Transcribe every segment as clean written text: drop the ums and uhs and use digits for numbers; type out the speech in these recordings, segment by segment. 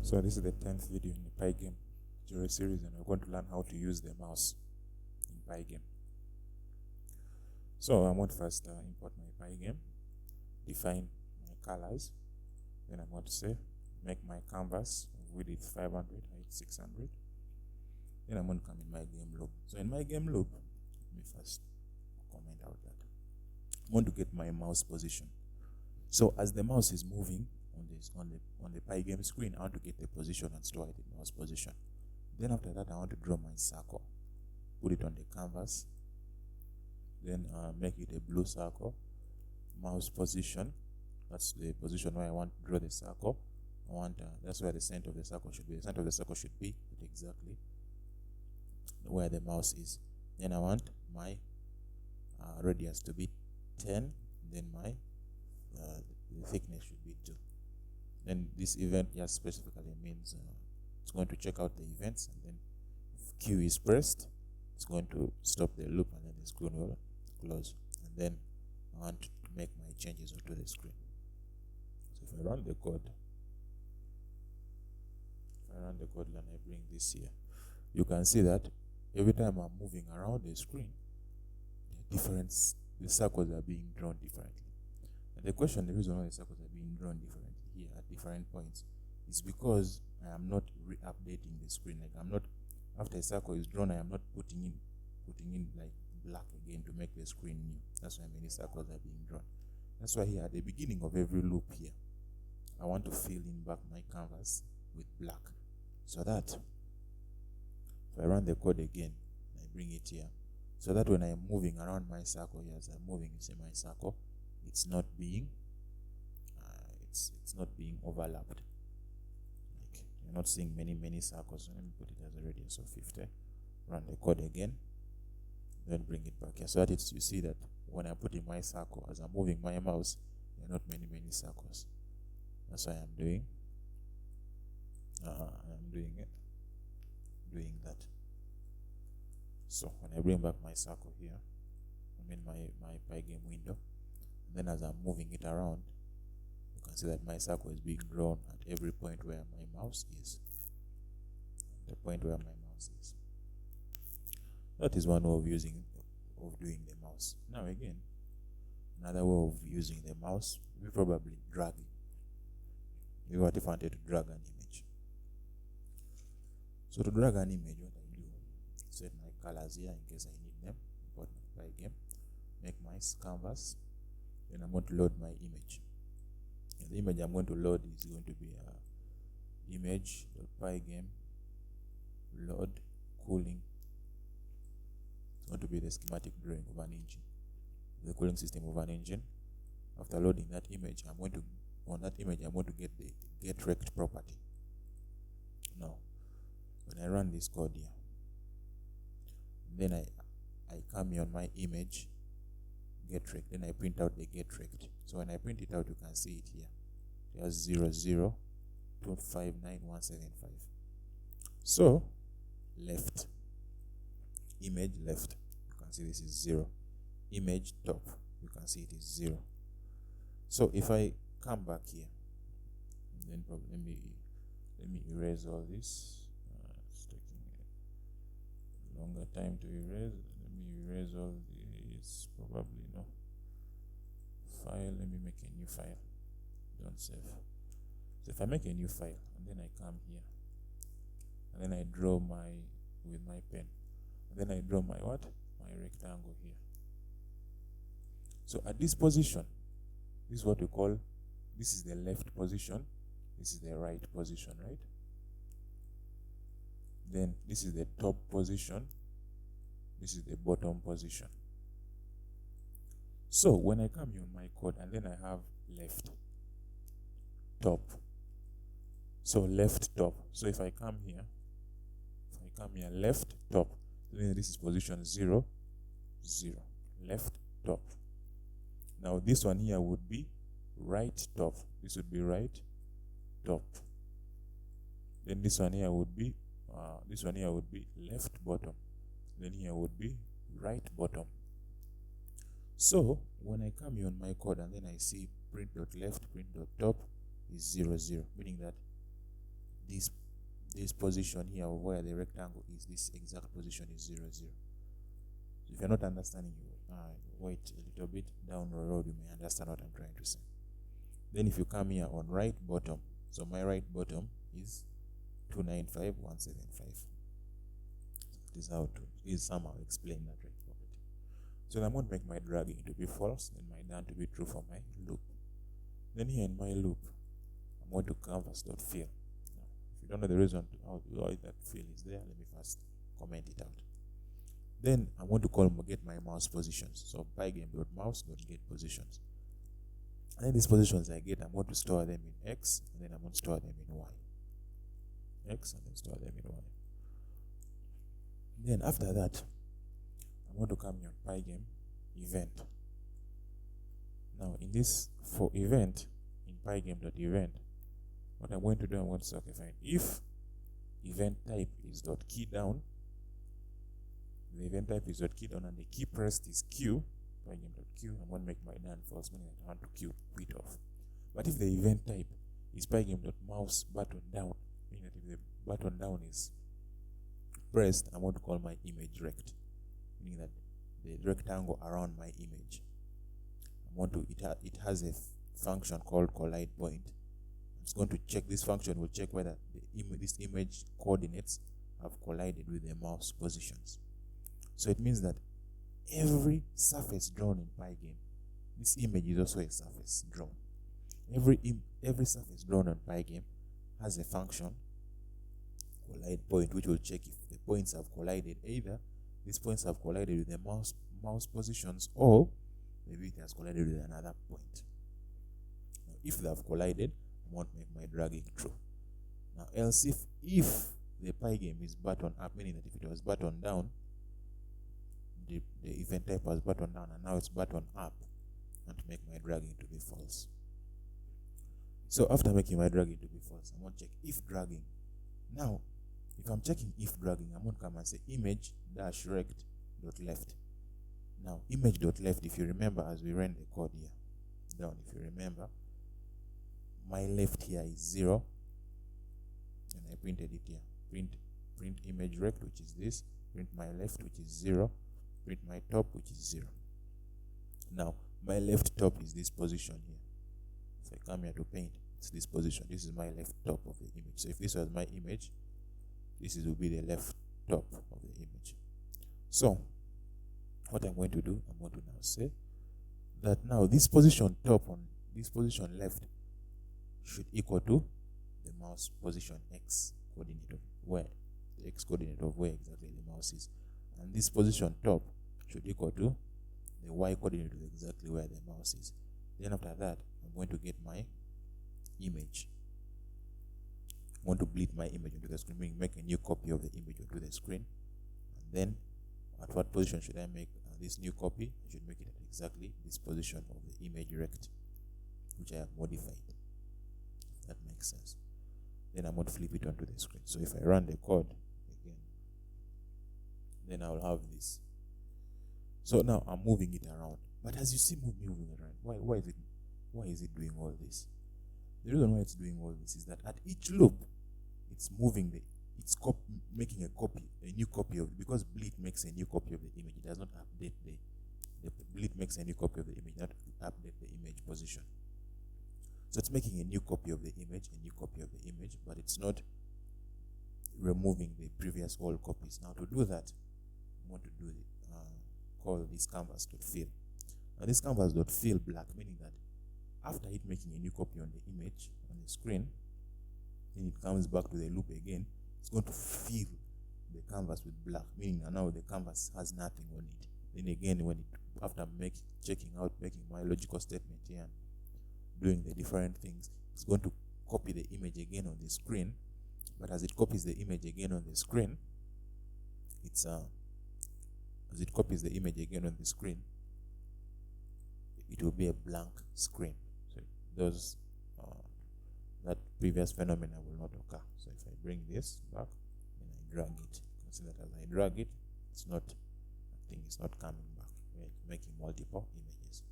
So this is the 10th video in the Pygame tutorial series, and we're going to learn how to use the mouse in Pygame. So I'm going to first import my Pygame, define my colors, then I'm going to say make my canvas width 500, height 600. Then I'm going to come in my game loop. So in my game loop, let me first comment out that I want to get my mouse position. So as the mouse is moving on the Pygame screen, I want to get the position and store it in mouse position. Then after that, I want to draw my circle, put it on the canvas, then make it a blue circle, mouse position. That's the position where I want to draw the circle. I want that's where the center of the circle should be. The center of the circle should be exactly where the mouse is. Then I want my radius to be 10. Then my the thickness should be 2. Then this event just specifically means it's going to check out the events, and then if Q is pressed, it's going to stop the loop, and then the screen will close. And then I want to make my changes onto the screen. So if I run the code, and I bring this here, you can see that every time I'm moving around the screen, the circles are being drawn differently. And the reason why the circles are being drawn differently here at different points is because I am not re-updating the screen. Like I'm not, after a circle is drawn, I am not putting in like black again to make the screen new. That's why many circles are being drawn. That's why here at the beginning of every loop here, I want to fill in back my canvas with black, so that if I run the code again, I bring it here, so that when I am moving around my circle here, as I'm moving, you see my circle, it's not being it's not being overlapped. Like you're not seeing many circles. So let me put it as a radius of 50. Run the code again, then bring it back here, so that you see that when I put in my circle, as I'm moving my mouse, there are not many circles. That's why I'm doing doing that. So when I bring back my circle here, I'm in my Pygame window, and then as I'm moving it around, you can see that my circle is being drawn at every point where my mouse is. The point where my mouse is. That is one way of doing the mouse. Now again, another way of using the mouse, we probably drag it. What if I wanted to drag an image? So to drag an image, what I do, set my colors here in case I need them, import my Pygame, make my canvas, then I'm going to load my image. And the image I'm going to load is going to be image.pygame load cooling. It's going to be the schematic drawing of an engine, the cooling system of an engine. After loading that image, I'm going to get the getRect property. Now, when I run this code here, then I come here on my image getRect, then I print out the getRect. So when I print it out, you can see it here. There's 00.59175. So left, image left, you can see this is 0. Image top, you can see it is 0. So if I come back here, then probably let me erase all this. It's taking a longer time to erase. Let me erase all this. Probably no file. Let me make a new file. Don't save. So if I make a new file and then I come here and then I draw with my pen, and then I draw my rectangle here. So at this position, this is what we call, this is the left position, this is the right position, right? Then this is the top position, this is the bottom position. So when I come here on my code and then I have left, top, so left, top. So if I come here, left, top, then this is position 0, 0, left, top. Now this one here would be right, top. This would be right, top. Then this one here would be left, bottom. Then here would be right, bottom. So when I come here on my code and then I see print.left, print.top is 0, 0, meaning that this position here where the rectangle is, this exact position is 0, 0. So if you're not understanding, wait a little bit down the road, you may understand what I'm trying to say. Then if you come here on right bottom, so my right bottom is 295,175. This is somehow explain that right property. So I'm going to make my dragging to be false and my down to be true for my loop. Then here in my loop, I'm going to canvas.fill. Now, if you don't know the reason how that fill is there, let me first comment it out. Then I'm going to get my mouse positions. So pygame.mouse.get positions. And then these positions I get, I'm going to store them in X, and then I'm going to store them in Y. X, and then store them in Y. Then after that, I'm going to come here on Pygame event. Now in this for event in Pygame.event, what I'm going to do, I'm going to say, okay, fine. If event type is .key down, the event type is .key down, and the key pressed is Q, Pygame.Q, I'm going to make my done false, meaning I want to Q quit off. But if the event type is Pygame.mouse button down, meaning that if the button down is pressed, I want to call my image rect, meaning that the rectangle around my image. I want to it has a function called collide point. It's going to check, this function will check whether this image coordinates have collided with the mouse positions. So it means that every surface drawn in Pygame, this image is also a surface drawn. Every surface drawn on Pygame has a function collide point, which will check if the points have collided. Either these points have collided with the mouse positions, or maybe it has collided with another point. Now, if they have collided, I want to make my dragging true. Now, else if the Pygame is button up, meaning that if it was button down, the event type was button down, and now it's button up, and to make my dragging to be false. So after making my dragging to be false, I'm going to check if dragging. Now, if I'm checking if dragging, I'm going to come and say image-rect.left. Now, image.left, if you remember, as we ran the code here down, if you remember, my left here is 0, and I printed it here. Print image rect, which is this. Print my left, which is 0. Print my top, which is 0. Now, my left top is this position here. If I come here to paint, it's this position. This is my left top of the image. So if this was my image, this will be the left top of the image. So, what I'm going to do, I'm going to now say that now this position top on this position left should equal to the mouse position X coordinate of where, the X coordinate of where exactly the mouse is. And this position top should equal to the Y coordinate of exactly where the mouse is. Then after that, I'm going to get my image. I want to bleed my image onto the screen, make a new copy of the image onto the screen. And then, at what position should I make this new copy? I should make it at exactly this position of the image rect, which I have modified. That makes sense. Then I'm going to flip it onto the screen. So if I run the code again, then I'll have this. So now I'm moving it around. But as you see me moving it around, why is it doing all this? The reason why it's doing all this is that at each loop, it's moving making a new copy of it, because bleed makes a new copy of the image. It does not update the bleed makes a new copy of the image, not update the image position. So it's making a new copy of the image, but it's not removing the previous old copies. Now to do that, I want to do call this canvas.fill. Now this canvas.fill black, meaning that after it making a new copy on the image on the screen, then it comes back to the loop again. It's going to fill the canvas with black, meaning that now the canvas has nothing on it. Then again, after checking out, making my logical statement here, doing the different things, it's going to copy the image again on the screen. But as it copies the image again on the screen, it will be a blank screen. So that previous phenomena will not occur. So if I bring this back and I drag it, you can see that as I drag it, it's not coming back. It's making multiple images.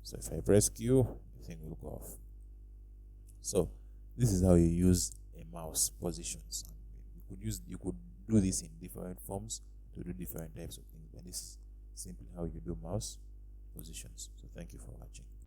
So if I press Q, the thing will go off. So this is how you use a mouse positions. And you could do this in different forms to do different types of things, but this is simply how you do mouse positions. So thank you for watching.